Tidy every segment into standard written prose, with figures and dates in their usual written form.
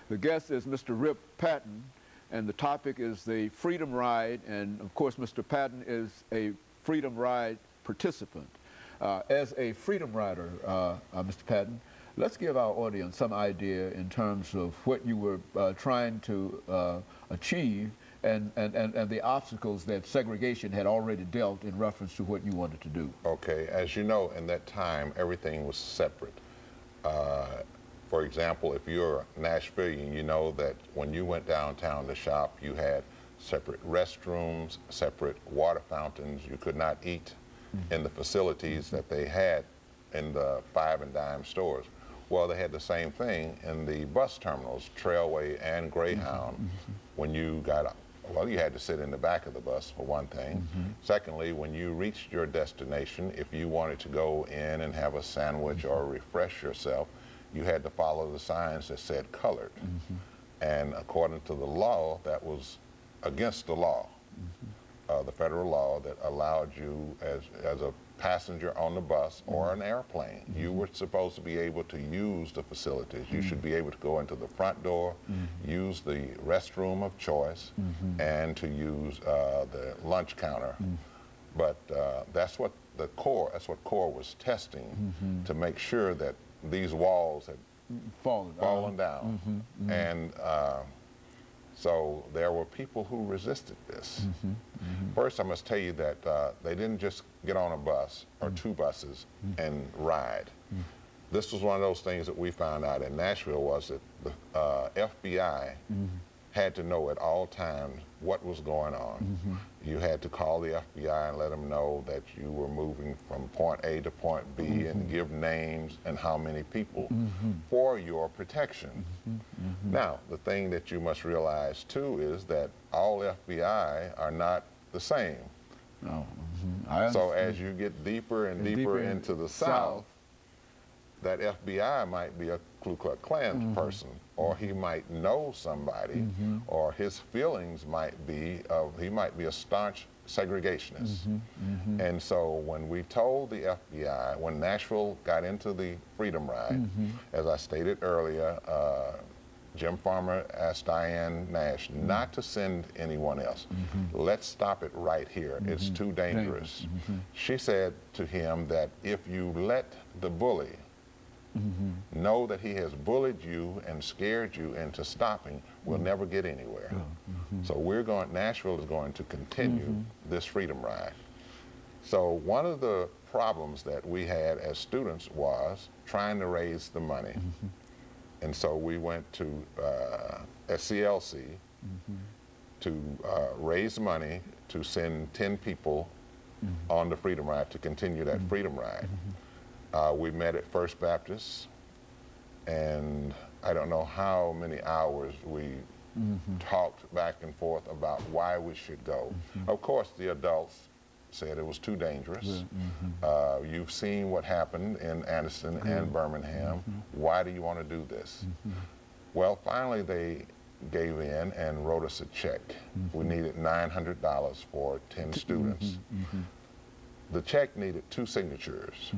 The guest is Mr. RPatton, and the topic is the Freedom Ride, and of course Mr. Patton is a Freedom Ride participant. As a Freedom Rider, Mr. Patton, let's give our audience some idea in terms of what you were trying to achieve and the obstacles that segregation had already dealt in reference to what you wanted to do. Okay, as you know, in that time, everything was separate. For example, if you're Nashvilleian, you know that when you went downtown to shop, you had separate restrooms, separate water fountains. You could not eat in the facilities that they had in the 5 and dime stores. Well, they had the same thing in the bus terminals, Trailway and Greyhound. When you got up, well, you had to sit in the back of the bus, for one thing. Secondly, when you reached your destination, if you wanted to go in and have a sandwich or refresh yourself, you had to follow the signs that said colored. And according to the law, that was against the law, the federal law that allowed you as a passenger on the bus or an airplane, you were supposed to be able to use the facilities. You should be able to go into the front door, use the restroom of choice, and to use the lunch counter. But that's what CORE was testing, to make sure that these walls had fallen down. And so there were people who resisted this. First, I must tell you that they didn't just get on a bus or two buses and ride. This was one of those things that we found out in Nashville, was that the FBI had to know at all times what was going on. You had to call the FBI and let them know that you were moving from point A to point B and give names and how many people for your protection. Now, the thing that you must realize too is that all FBI are not the same. So as you get deeper and deeper into the South, that FBI might be a Ku Klux Klan person, or he might know somebody, or his feelings might be, he might be a staunch segregationist. And so when we told the FBI, when Nashville got into the Freedom Ride, as I stated earlier, Jim Farmer asked Diane Nash not to send anyone else. Let's stop it right here. It's too dangerous. She said to him that if you let the bully know that he has bullied you and scared you into stopping, we'll never get anywhere. So Nashville is going to continue this Freedom Ride. So one of the problems that we had as students was trying to raise the money. And so we went to SCLC to raise money to send 10 people on the Freedom Ride to continue that Freedom Ride. We met at First Baptist, and I don't know how many hours we talked back and forth about why we should go. Of course, the adults said it was too dangerous. You've seen what happened in Anderson and Birmingham. Why do you want to do this? Well, finally they gave in and wrote us a check. We needed $900 for 10 students. The check needed 2 signatures.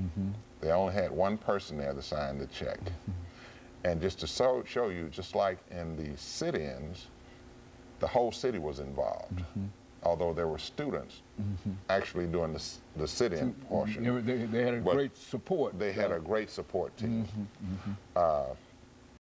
They only had one person there to sign the check. And just to show you, just like in the sit-ins, the whole city was involved. Although there were students actually doing the sit-in portion. They had a great support. They had a great support team.